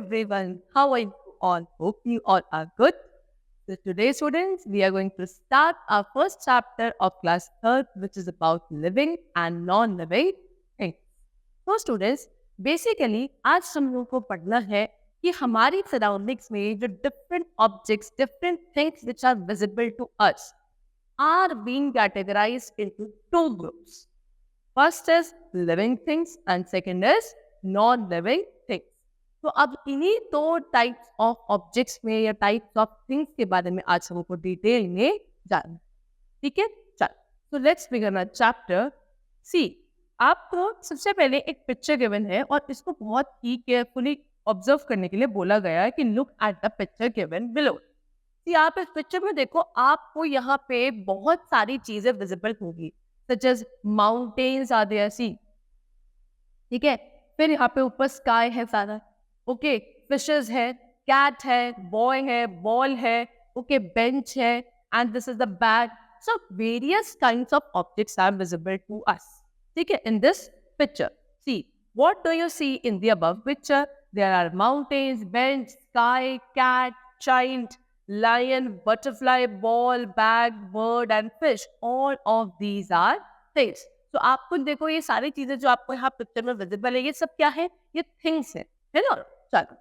everyone. How are you all? Hope you all are good. So today, students, we are going to start our first chapter of class third, which is about living and non-living things. तो students basically आज हम लोग को पढ़ना है कि हमारी surroundings में जो different objects different things which are visible to us are being categorised into two groups. First is living things and second is non living things. तो अब इन्हीं दो टाइप्स ऑफ ऑब्जेक्ट्स में या टाइप्स ऑफ थिंग्स के बारे में आज हमको डिटेल में जानना. ठीक है, चल तो लेट्स बिगिन आवर चैप्टर. सी, आपको सबसे पहले एक पिक्चर गिवन है और इसको बहुत ही केयरफुली ऑब्जर्व करने के लिए बोला गया है कि look at the picture given below. See, आप इस पिक्चर में देखो, आपको यहाँ पे बहुत सारी चीजें विजिबल होगी, such as mountains are there. See, ठीक है, फिर यहाँ पे ऊपर स्काई है सारा. ओके, फिशेस है, कैट है, बॉय है, बॉल है, ओके, बेंच है, and this is the bag. So various kinds of objects are visible to us. ठीक है, in this picture. See, what do you see in the above picture? There are mountains, bench, sky, cat, child, lion, butterfly, ball, bag, bird and fish. All of these are things. तो आप खुद देखो, ये सारी चीजें जो आपको यहाँ पिक्चर में विजिबल है, ये सब क्या है? ये थिंग्स है ना. चलो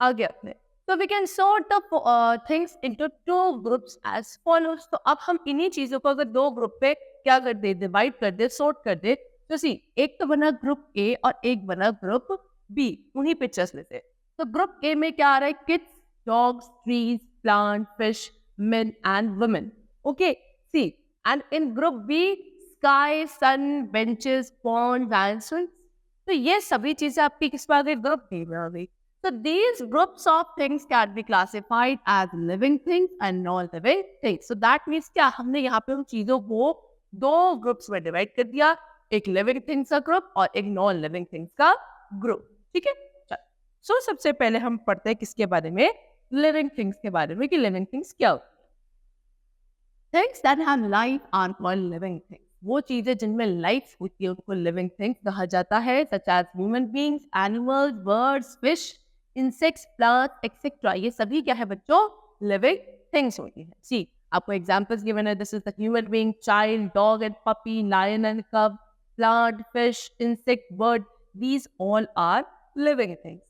आगे अपने. तो we can sort the things into two groups as follows. तो अब हम इन्हीं चीजों को अगर दो ग्रुप पे क्या कर दे, डिवाइड कर दे, सॉर्ट कर दे. तो सी, एक तो बना ग्रुप ए और एक बना ग्रुप बी, उन्हीं पिक्चर्स में से. तो ग्रुप ए में क्या आ रहा है? Kids, dogs, trees, plant, fish, men and women. Okay, see, and in group B, sky, sun, benches, ponds and swings. तो ये सभी चीजें आपकी किस में आ गई? ग्रुप B में आ गई. So these groups of things can be classified as living things and non-living things. So that means क्या, हमने यहाँ पे उन चीजों को दो ग्रुप्स में डिवाइड कर दिया, एक लिविंग थिंग्स का ग्रुप और एक नॉन लिविंग थिंग्स का ग्रुप. ठीक है, सो सबसे पहले हम पढ़ते हैं किसके बारे में? लिविंग थिंग्स के बारे में, कि लिविंग थिंग्स क्या होती है. Things that have life are called living things. वो चीजें जिनमें लाइफ होती है उनको लिविंग थिंग्स कहा जाता है, such as human beings, animals, birds, fish, insects, plants etcetera. ये सभी क्या है बच्चों? लिविंग थिंग्स होती है. सी, आपको एग्जांपल्स गिवन है. This is the human being, child, dog and puppy, lion and cub, plant, fish, insect, bird. These all are living things.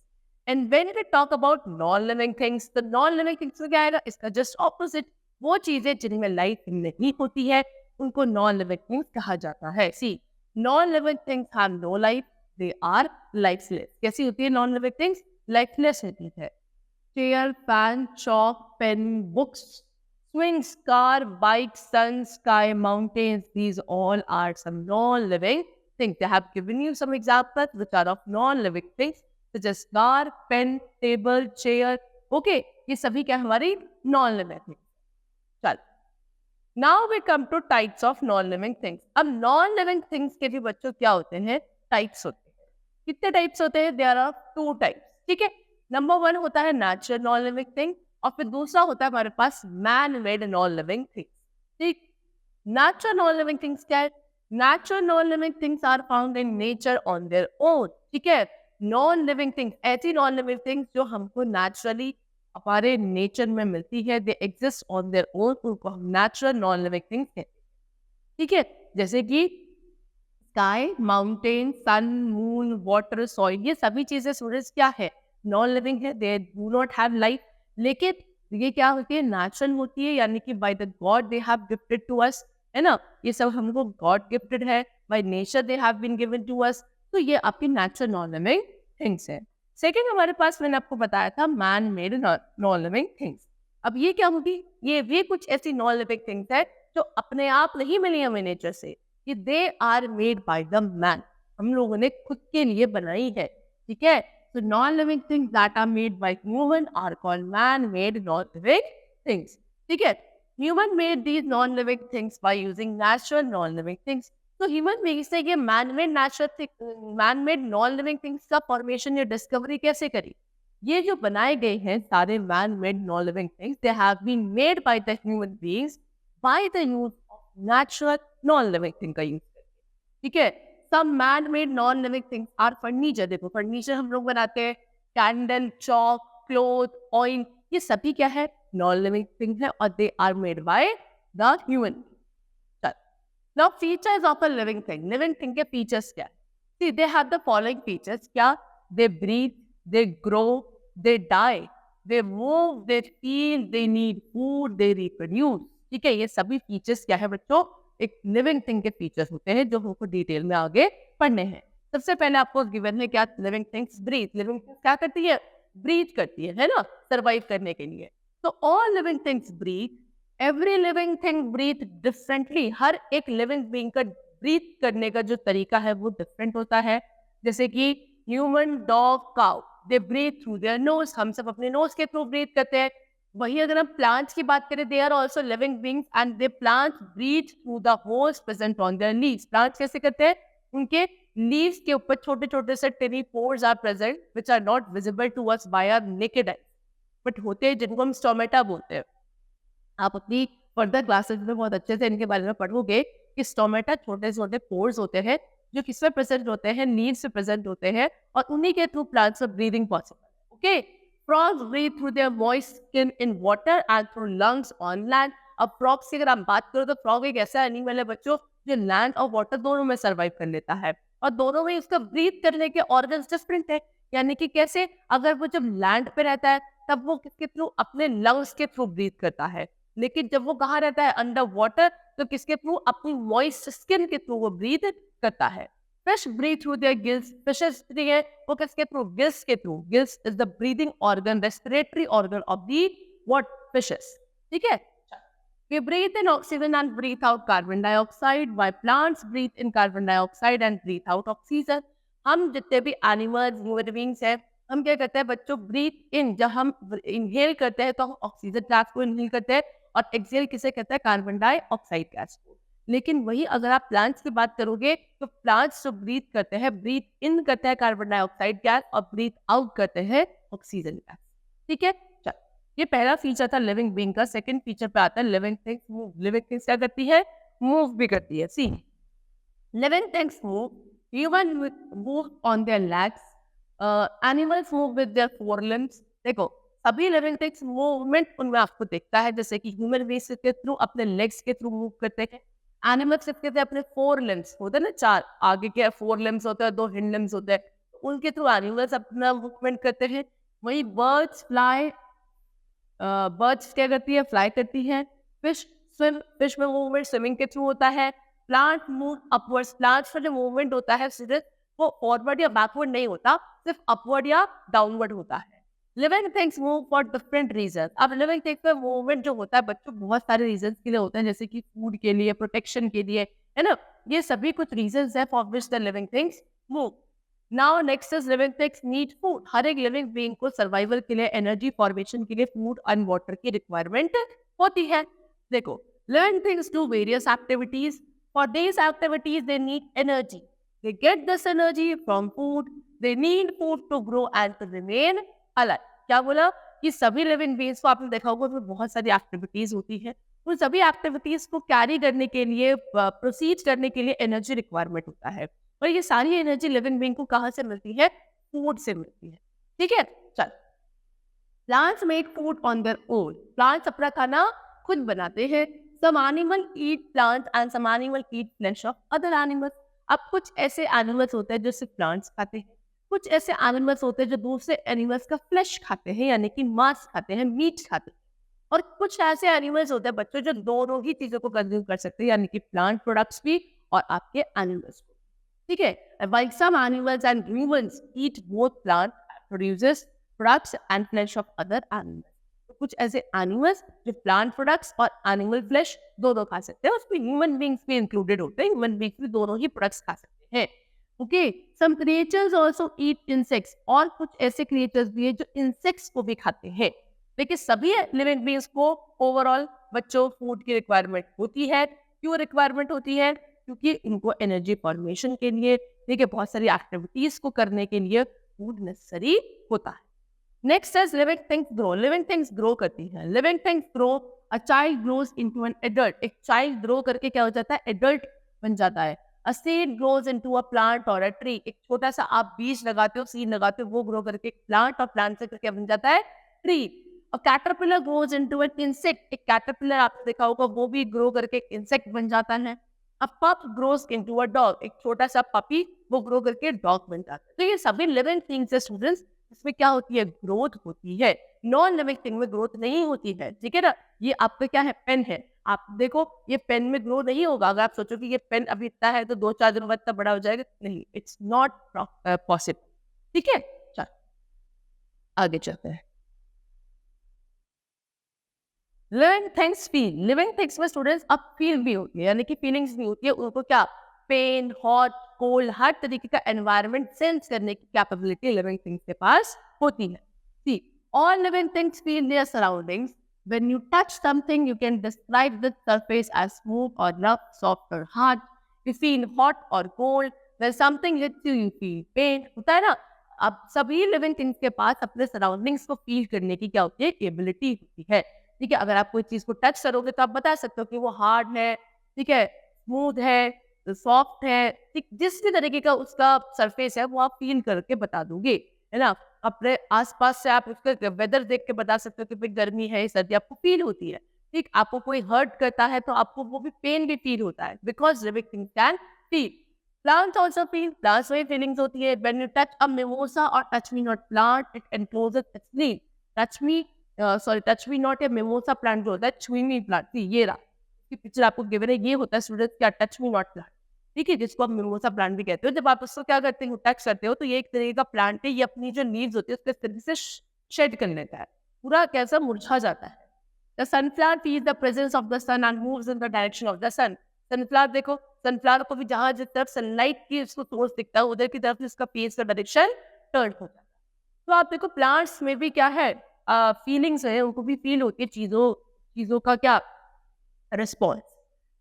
And when we talk about non-living things, the non-living things क्या है ना, इसका just opposite. वो चीजें जिनमें life नहीं होती है उनको non-living things कहा जाता है. See, non-living things have no life, they are lifeless. कैसी होती है non-living things? Lifeless होती है. Chair, fan, chalk, pen, books, swings, car, bike, sun, sky, mountains. These all are some non-living things. They have given you some examples which are of non-living things. such as car, pen, table, chair. Okay, ये सभी क्या हमारी non living things. चल, now we come to types of non living things. अब non living things के भी बच्चों क्या होते हैं? टाइप्स होते हैं. कितने टाइप्स होते हैं? There are two types. ठीक है, नंबर वन होता है नेचुरल नॉन लिविंग थिंग और फिर दूसरा होता है हमारे पास man made non living things. ठीक, नेचुरल नॉन लिविंग थिंग्स क्या है? Natural non living things are found in nature on their own. ठीक है, नॉन लिविंग थिंग्स ऐसी नॉन लिविंग थिंग्स जो हमको नेचुरली हमारे नेचर में मिलती है, they exist on their own, उनको हम नेचुरल नॉन लिविंग थिंग्स कहते हैं. ठीक है, जैसे कि स्काई, माउंटेन, सन, मून, वाटर, सॉइल, ये सभी चीजें सूरज क्या है? नॉन लिविंग है, they do not have life. लेकिन ये क्या होती है? नेचुरल होती है, यानी कि by the God they have gifted to us, है ना. ये सब हमको गॉड गिफ्टेड है, by nature they have been given to us. तो ये आपकी नेचुरल नॉन लिविंग थिंग्स है. सेकेंड हमारे पास मैंने आपको बताया था man made non living things. अब ये क्या होगी? ये भी कुछ ऐसी नॉन लिविंग थिंग्स है जो अपने आप नहीं मिली हमें नेचर से, कि they are made by the man, हम लोगों ने खुद के लिए बनाई है. ठीक है, so non-living things that are made by human are called man-made non-living things. ठीक है, human made these non-living things by using natural non-living things. तो ह्यूमन बीइंग से ये मैन-मेड मैन-मेड नॉन-लिविंग थिंग्स का फॉर्मेशन या डिस्कवरी कैसे करी? ये जो बनाए गए हैं सारे man made non living things, they have been made by the human beings by the use of natural non living thing का यूज करके. ठीक है, some man-made non-living things are furniture. देखो फर्नीचर हम लोग बनाते हैं, कैंडल, चॉक, क्लोथ, ऑयल, ये सभी क्या है? नॉन लिविंग थिंग है और they are made by the human. Now features of a living thing. Living thing के features क्या है? See, they have the following features. क्या? They breathe, they grow, they die, they move, they feel, they need food, they reproduce. ठीक है, ये सभी features क्या है बच्चों? एक living thing के features होते हैं जो हमको डिटेल में आगे पढ़ने हैं। सबसे पहले आपको गिवन है क्या? living things breathe. living things क्या करती है? breathe करती है ना? survive करने के लिए। तो all living things breathe. Every living thing breathe differently. हर एक लिविंग बीइंग का ब्रीथ करने का जो तरीका है वो डिफरेंट होता है। जैसे कि human, dog, cow, they breathe through their nose. हम सब अपने नोज के थ्रू ब्रीथ करते हैं। वही अगर हम प्लांट्स की बात करें, they are also living beings and they plants breathe through the holes present on their leaves. Plants कैसे करते हैं? उनके लीव्स के ऊपर छोटे छोटे से tiny pores are present which are not visible to us by our naked eye, but होते हैं जिनको हम स्टोमेटा बोलते हैं। आप अपनी फर्दर क्लासेस में बहुत अच्छे से इनके बारे में पढ़ोगे कि स्टोमेटा छोटे छोटे पोर्स होते हैं जो किस में प्रेजेंट होते हैं? लीव्स में प्रेजेंट होते हैं और उन्हीं के थ्रू प्लांट्स में ब्रीदिंग पॉसिबल है। Okay, frogs breathe through their moist skin in water and through lungs on land. अब फ्रॉग्स की अगर हम बात करें तो फ्रॉग एक ऐसा एनिमल है बच्चों जो लैंड और वाटर दोनों में सर्वाइव कर लेता है और दोनों में उसका ब्रीथ करने के ऑर्गन्स डिफरेंट है। यानी कि कैसे? अगर वो जब लैंड पे रहता है तब वो किसके थ्रू? अपने लंग्स के थ्रू ब्रीथ करता है। लेकिन जब वो कहाँ रहता है? अंडर वाटर, तो किसके थ्रू? अपनी मॉइस्ट स्किन के थ्रू वो ब्रीथ करता है। Fish breathe through their gills. Fishes है वो किसके थ्रू? गिल्स के through. Gills is the breathing organ, respiratory organ of the what? Fishes. ठीक है, we breathe in oxygen and breathe out carbon dioxide, while plants breathe in carbon dioxide and breathe out oxygen. हम जितने भी animals, human beings हैं, हम क्या करते हैं बच्चों? ब्रीथ इन। जब हम इनहेल करते हैं तो हम ऑक्सीजन गैस को इनहेल करते हैं और एक्सहेल किसे कहते हैं? कार्बन डाइऑक्साइड गैस को। लेकिन वही अगर आप प्लांट्स की बात करोगे तो प्लांट्स जो ब्रीथ करते हैं, ब्रीथ इन करते हैं कार्बन डाइऑक्साइड गैस और ब्रीथ आउट करते हैं ऑक्सीजन गैस। ठीक है, ये पहला फीचर था लिविंग बीइंग का। सेकंड फीचर पे आता है living things move. Living things क्या करती है? मूव भी करती है। See, living things move, human move on their legs, animals move with their forelimbs. देखो, सभी लिविंग थिंग्स मूवमेंट उनमें आपको दिखता है, जैसे कि ह्यूमन बीइंग्स के थ्रू अपने लेग्स के थ्रू मूव करते हैं। एनिमल्स किसके थे? अपने फोर लिम्स होते हैं ना, चार आगे के फोर लिम्स होते हैं, दो हिंड लिम्स होते हैं, उनके थ्रू एनिमल्स अपना मूवमेंट करते हैं। वही बर्ड्स फ्लाई, बर्ड्स क्या करती है? फ्लाई करती है। फिश स्विम, फिश में मूवमेंट स्विमिंग के थ्रू होता है। प्लांट मूव अपवर्ड्स, प्लांट्स में जो मूवमेंट होता है सिर्फ वो फॉरवर्ड या बैकवर्ड नहीं होता, सिर्फ अपवर्ड या डाउनवर्ड होता है। Living things move for different reason. अब लिविंग थिंग्स में मूवमेंट जो होता है बच्चों बहुत सारे रीजन के लिए होते हैं, जैसे कि फूड के लिए, प्रोटेक्शन के लिए, है ना। ये सभी कुछ रीजन है for which the living things move. Now next is living things need food. हर एक लिविंग बीइंग को सर्वाइवल के लिए, एनर्जी फॉर्मेशन के लिए फूड एंड वाटर की रिक्वायरमेंट होती है। देखो, living things do various activities. For these activities they need energy. They get this energy from food. They need food to grow and to remain alive. क्या बोला? कि सभी लिविंग बीइंग्स को आपने देखा होगा उसमें बहुत सारी एक्टिविटीज होती है। उन सभी एक्टिविटीज को कैरी करने के लिए, प्रोसीड करने के लिए एनर्जी रिक्वायरमेंट होता है। और ये सारी एनर्जी लिविंग बीइंग को कहाँ से मिलती है? फूड से मिलती है। ठीक है, चल। Plants make food on their own. Plants अपना खाना खुद बनाते हैं। Some animal eat plants and some animal eat flesh of other animals. अब कुछ ऐसे एनिमल्स होते हैं जो सिर्फ प्लांट्स खाते हैं, कुछ ऐसे एनिमल्स होते हैं जो दूसरे एनिमल्स का फ्लेश खाते हैं, यानी कि मांस खाते हैं, मीट खाते हैं। और कुछ ऐसे एनिमल्स होते हैं बच्चों जो दोनों ही चीजों को कंज्यूम कर सकते हैं, यानी कि प्लांट प्रोडक्ट्स भी और आपके एनिमल्स को। ठीक है, while some animals and humans eat both plant produces products and flesh of other animals. तो कुछ ऐसे एनिमल्स जो प्लांट प्रोडक्ट्स और एनिमल फ्लेश दोनों खा सकते हैं, उसमें ह्यूमन बीइंग्स भी इंक्लूडेड होते हैं। ह्यूमन बीइंग्स भी दोनों ही प्रोडक्ट्स खा सकते हैं। ओके, सम क्रिएचर्स आल्सो ईट इंसेक्ट्स। और कुछ ऐसे क्रिएचर्स भी हैं जो इंसेक्ट्स को भी खाते हैं। लेकिन सभी लिविंग बीइंग्स को ओवरऑल बच्चों फूड की रिक्वायरमेंट होती है। क्यों रिक्वायरमेंट होती है? क्योंकि इनको एनर्जी फॉर्मेशन के लिए, ठीक है, बहुत सारी एक्टिविटीज को करने के लिए फूड नेसेसरी होता है। Next is living things grow. Living things grow करती है। Living things grow, a child grows into an adult. एक चाइल्ड ग्रो करके क्या हो जाता है? एडल्ट बन जाता है। A seed grows into a plant और अ ट्री। एक छोटा सा आप बीज लगाते हो, सीड लगाते हो, वो ग्रो करके एक प्लांट, और प्लांट से करके बन जाता है tree. A caterpillar grows into an insect. एक कैटरपिलर आपने देखा होगा, वो भी ग्रो करके एक इंसेक्ट बन जाता है। अ पप ग्रोज इनटू अ डॉग। एक छोटा सा पपी वो ग्रो करके डॉग बन जाता है। तो ये सभी लिविंग थिंग्स है स्टूडेंट्स, इसमें क्या होती है, ग्रोथ होती है। नॉन लिविंग थिंग में ग्रोथ नहीं होती है, ठीक है ना। ये आपका क्या है, पेन है। आप देखो ये पेन में ग्रो नहीं होगा। अगर आप सोचो कि ये पेन अभी इतना है तो 2-4 दिन बाद इतना बड़ा हो जाएगा, नहीं, इट्स नॉट पॉसिबल। ठीक है, चल आगे चलते हैं। Living things feel. Living things में स्टूडेंट्स अब फील भी होती है, यानी कि फीलिंग्स भी होती है। उनको क्या, पेन, हॉट, कोल्ड, हर तरीके का एनवायरनमेंट सेंस करने की कैपेबिलिटी लिविंग थिंग्स के पास होती है। See, all living things feel their surroundings. When you touch something, you can describe the surface as smooth or rough, soft or hard. You feel hot or cold. When something hits you, you feel pain. होता है ना। अब सभी living things के पास अपने surroundings को feel करने की क्या होती है, एबिलिटी होती है। ठीक है, अगर आप कोई चीज को टच करोगे तो आप बता सकते हो कि वो हार्ड है, ठीक है, स्मूथ है, सॉफ्ट है, ठीक, जिस भी तरीके का उसका सरफेस है वो आप फील करके बता दोगे, है ना। अपने आसपास से आप उसका वेदर देख के बता सकते हो कि भाई गर्मी है, सर्दी, आपको फील होती है। ठीक, आपको कोई हर्ट करता है तो आपको वो भी पेन भी फील होता है, because living things can feel. Plants also feel. Plants में फीलिंग्स होती है। When you touch a mimosa और touch me not plant, it encloses its leaf. Touch me touch me not, या मिमोसा प्लांट जो होता है, छुई मी प्लांट, ये रहा, इसकी पिक्चर आपको गिवन है। ये होता है स्टूडेंट्स क्या, टच मी नॉट प्लांट, ठीक है, जिसको आप मिमोसा प्लांट भी कहते हो। जब आप उसको क्या करते हो, टच करते हो, तो ये एक तरीके का प्लांट है, ये अपनी जो लीव्स होती है उसके तरीके से शेड कर लेता है, पूरा कैसा मुरझा जाता है। The sunflower feels the presence of the sun and moves in the direction of the sun. Sunflower देखो, सनफ्लावर को भी जहां जिस तरफ सनलाइट की उसको सोर्स दिखता है, उधर की तरफ इसका फेस का डायरेक्शन टर्न हो जाता है। तो आप देखो प्लांट्स में भी क्या है, फीलिंग्स है, उनको भी फील होती है चीजों चीजों का क्या, response.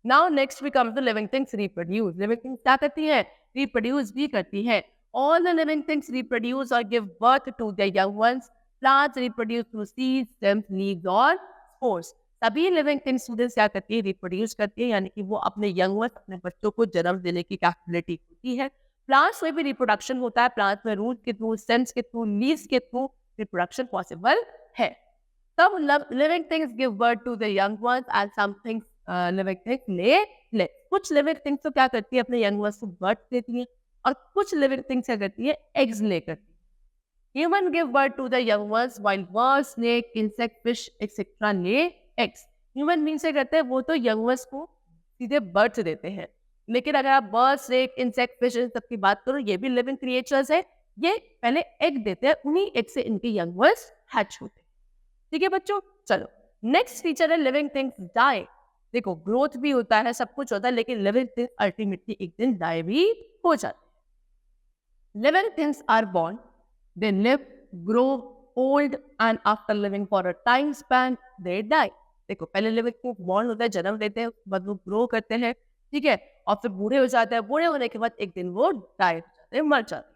Now next we come to living things reproduce. Living things क्या करती है, रिप्रोड्यूस भी करती है। All the living things reproduce और give birth to the young ones. Plants reproduce through seeds, stems, leaves और स्पोर्स। सभी लिविंग थिंग्स स्टूडेंट्स क्या करती है, रिप्रोड्यूस करती है, यानी कि वो अपने यंग वंस, अपने बच्चों को जन्म देने की कैपेबिलिटी होती है। प्लांट्स में भी रिप्रोडक्शन होता है। प्लांट्स में रूट के थ्रू, स्टेम्स के थ्रू, लीव्स के थ्रू रिप्रोडक्शन पॉसिबल है। Some living things give birth to the young ones and some things living things lay. कुछ living things तो क्या करती है, अपने young ones को birth देती है, और कुछ living things क्या करती है, eggs lay करती है। Human give birth to the young ones while birds, snake, insect, fish etc. lay eggs. Human means क्या करते हैं, वो तो young ones को सीधे birth देते हैं, लेकिन अगर आप birds, snake, insect, fish इन सब की बात करो, ये भी living creatures है, ये पहले egg देते हैं, उन्हीं egg से इनके young ones hatch होते हैं। ठीक है बच्चों, चलो नेक्स्ट फीचर है लिविंग थिंग्स डाई। देखो ग्रोथ भी होता है, सब कुछ होता है, लेकिन लिविंग थिंग्स अल्टीमेटली एक दिन डाई भी हो जाते हैं। Living things are born, they live, grow old and after living for a time span they die. देखो पहले लिविंग थिंग्स बॉर्न होता है, जन्म लेते हैं, उसके बाद वो ग्रो करते हैं, ठीक है, और फिर बूढ़े हो जाते हैं। बूढ़े होने के बाद एक दिन वो डाई हो जाते हैं, मर जाते हैं।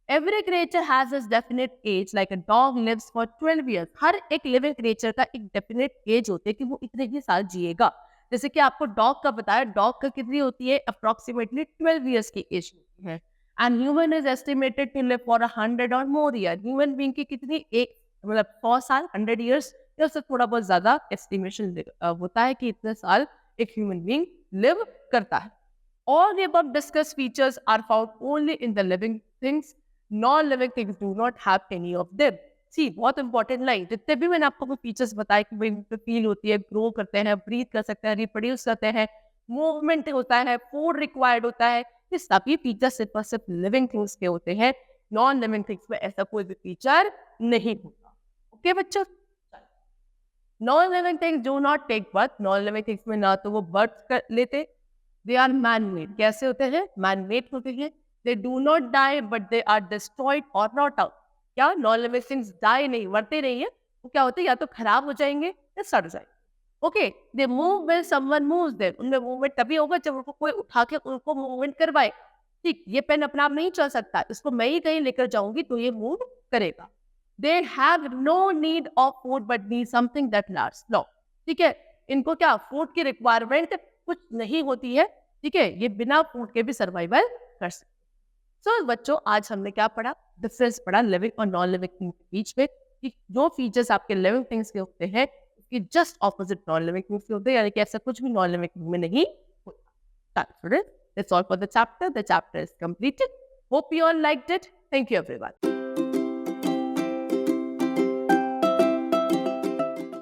Every creature has its definite age, like a dog lives for 12 years. हर एक लिविंग क्रिएचर का एक डेफिनेट एज होती है कि वो इतने ही साल जिएगा। जैसे कि आपको डॉग का बताया, डॉग का कितनी होती है, अप्रोक्सीमेटली 12 इयर्स की एज होती है। And human is estimated to live for 100 or more year. Human being की कितनी, एक मतलब 100 साल, 100 इयर्स, या उससे थोड़ा बहुत ज्यादा एस्टिमेशन होता है कि इतने साल एक ह्यूमन बीइंग लिव करता है। All the above discussed features are found only in the living things. Non-living things do not have any of them. See, बहुत इंपॉर्टेंट लाइन, जितने भी मैंने आपको फीचर्स बताए कि भाई फील होती है, ग्रो करते हैं, ब्रीथ कर सकते हैं, रिप्रोड्यूस करते हैं, मूवमेंट होता है, फूड रिक्वायर्ड होता है, ये सभी फीचर्स सिर्फ और सिर्फ लिविंग थिंग्स के होते हैं। नॉन लिविंग थिंग्स में ऐसा कोई भी फीचर नहीं होता। ओके बच्चों, non living things do not take birth. Non living things में ना तो वो बर्थ कर लेते, दे आर मैन मेड। कैसे होते हैं, मैन मेड होते हैं। They do not die, but they are destroyed or rot out. क्या नॉन लिविंग थिंग्स डाई नहीं, मरते नहीं है, वो क्या होते हैं, या तो खराब हो जाएंगे या सड़ जाएंगे। Okay, they move when someone moves them. उनमें मूवमेंट तभी होगा जब उनको कोई उठा के उनको मूवमेंट करवाए। ठीक, ये पेन अपना आप नहीं चल सकता, इसको मैं ही कहीं लेकर जाऊंगी तो ये मूव करेगा। They have no need of food but need something that lasts long. ठीक है, इनको क्या फूड की रिक्वायरमेंट कुछ नहीं होती है, ठीक है, ये बिना फूड के भी सर्वाइवल कर सकते। सो बच्चों, आज हमने क्या पढ़ा? डिफरेंस पढ़ा लिविंग और नॉन लिविंग थिंग के बीच में, कि जो फीचर्स आपके लिविंग थिंग्स के होते हैं उसके just opposite non living things के होते हैं, यानी कि ऐसा कुछ भी नॉन लिविंग थिंग में नहीं होता। That's all for the chapter. The chapter is completed. Hope you all liked it. Thank you everyone.